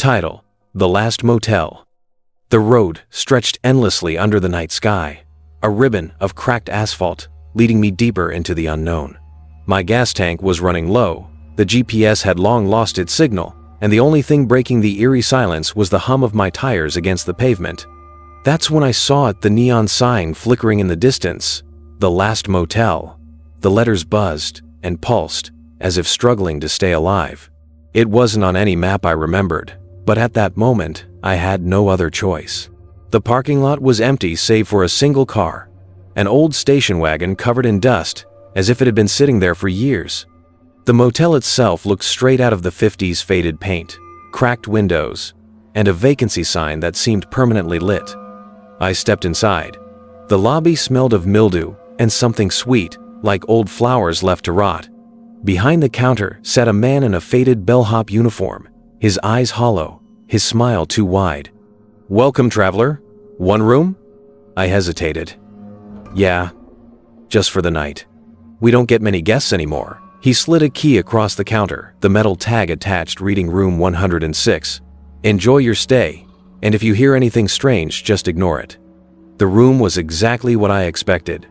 Title: The Last Motel. The road stretched endlessly under the night sky, a ribbon of cracked asphalt leading me deeper into the unknown. My gas tank was running low, the GPS had long lost its signal, and the only thing breaking the eerie silence was the hum of my tires against the pavement. That's when I saw it, the neon sign flickering in the distance. The Last Motel. The letters buzzed and pulsed, as if struggling to stay alive. It wasn't on any map I remembered, but at that moment, I had no other choice. The parking lot was empty save for a single car, an old station wagon covered in dust, as if it had been sitting there for years. The motel itself looked straight out of the 50s, faded paint, cracked windows, and a vacancy sign that seemed permanently lit. I stepped inside. The lobby smelled of mildew and something sweet, like old flowers left to rot. Behind the counter sat a man in a faded bellhop uniform, his eyes hollow, his smile too wide. "Welcome, traveler. One room?" I hesitated. "Yeah, just for the night. We don't get many guests anymore." He slid a key across the counter, the metal tag attached reading room 106. "Enjoy your stay, and if you hear anything strange, just ignore it." The room was exactly what I expected.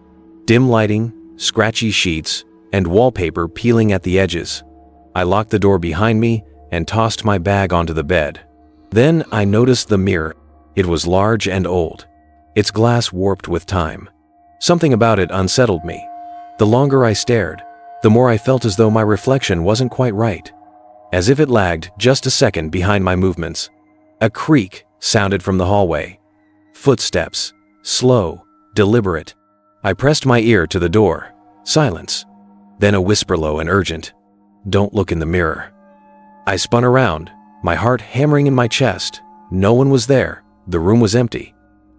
Dim lighting, scratchy sheets, and wallpaper peeling at the edges. I locked the door behind me and tossed my bag onto the bed. Then I noticed the mirror. It was large and old, its glass warped with time. Something about it unsettled me. The longer I stared, the more I felt as though my reflection wasn't quite right, as if it lagged just a second behind my movements. A creak sounded from the hallway. Footsteps, slow, deliberate. I pressed my ear to the door. Silence. Then a whisper, low and urgent. "Don't look in the mirror." I spun around, my heart hammering in my chest. No one was there. The room was empty.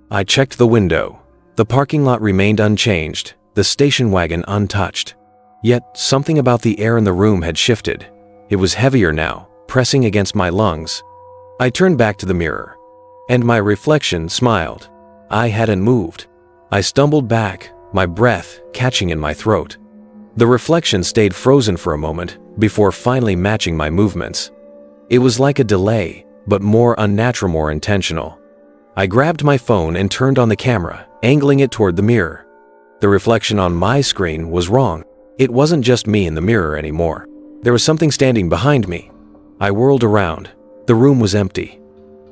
I checked the window. The parking lot remained unchanged, the station wagon untouched. Yet something about the air in the room had shifted. It was heavier now, pressing against my lungs. I turned back to the mirror, and my reflection smiled. I hadn't moved. I stumbled back, my breath catching in my throat. The reflection stayed frozen for a moment before finally matching my movements. It was like a delay, but more unnatural, more intentional. I grabbed my phone and turned on the camera, angling it toward the mirror. The reflection on my screen was wrong. It wasn't just me in the mirror anymore. There was something standing behind me. I whirled around. The room was empty.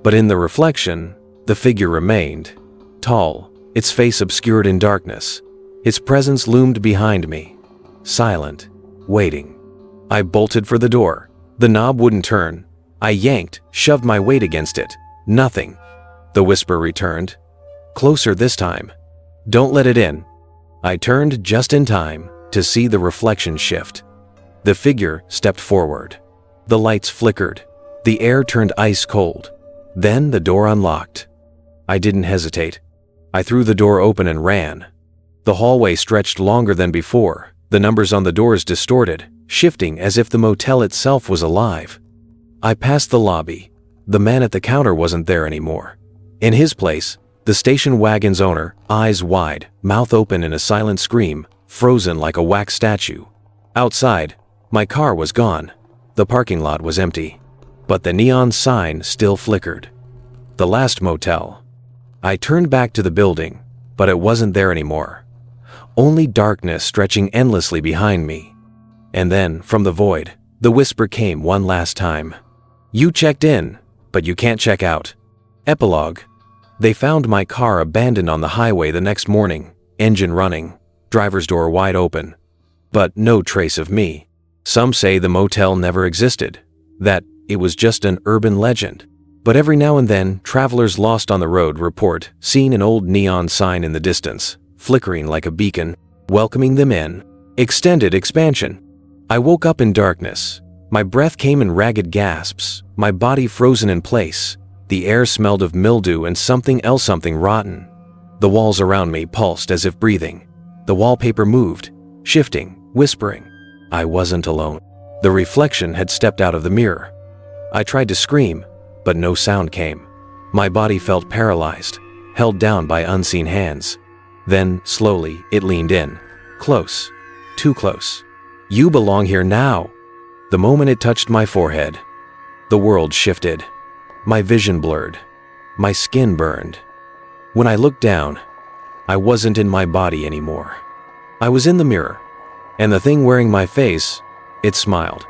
But in the reflection, the figure remained. Tall, its face obscured in darkness. Its presence loomed behind me. Silent, waiting. I bolted for the door. The knob wouldn't turn. I yanked, shoved my weight against it. Nothing. The whisper returned. Closer this time. "Don't let it in." I turned just in time to see the reflection shift. The figure stepped forward. The lights flickered. The air turned ice cold. Then the door unlocked. I didn't hesitate. I threw the door open and ran. The hallway stretched longer than before. The numbers on the doors distorted, shifting as if the motel itself was alive. I passed the lobby. The man at the counter wasn't there anymore. In his place, the station wagon's owner, eyes wide, mouth open in a silent scream, frozen like a wax statue. Outside, my car was gone. The parking lot was empty. But the neon sign still flickered. The Last Motel. I turned back to the building, but it wasn't there anymore. Only darkness stretching endlessly behind me. And then, from the void, the whisper came one last time. "You checked in, but you can't check out." Epilogue. They found my car abandoned on the highway the next morning, engine running, driver's door wide open. But no trace of me. Some say the motel never existed, that it was just an urban legend. But every now and then, travelers lost on the road report seeing an old neon sign in the distance, flickering like a beacon, welcoming them in. Extended expansion. I woke up in darkness. My breath came in ragged gasps, my body frozen in place. The air smelled of mildew and something else, something rotten. The walls around me pulsed as if breathing. The wallpaper moved, shifting, whispering. I wasn't alone. The reflection had stepped out of the mirror. I tried to scream, but no sound came. My body felt paralyzed, held down by unseen hands. Then, slowly, it leaned in. Close. Too close. "You belong here now." The moment it touched my forehead, the world shifted. My vision blurred. My skin burned. When I looked down, I wasn't in my body anymore. I was in the mirror, and the thing wearing my face, it smiled.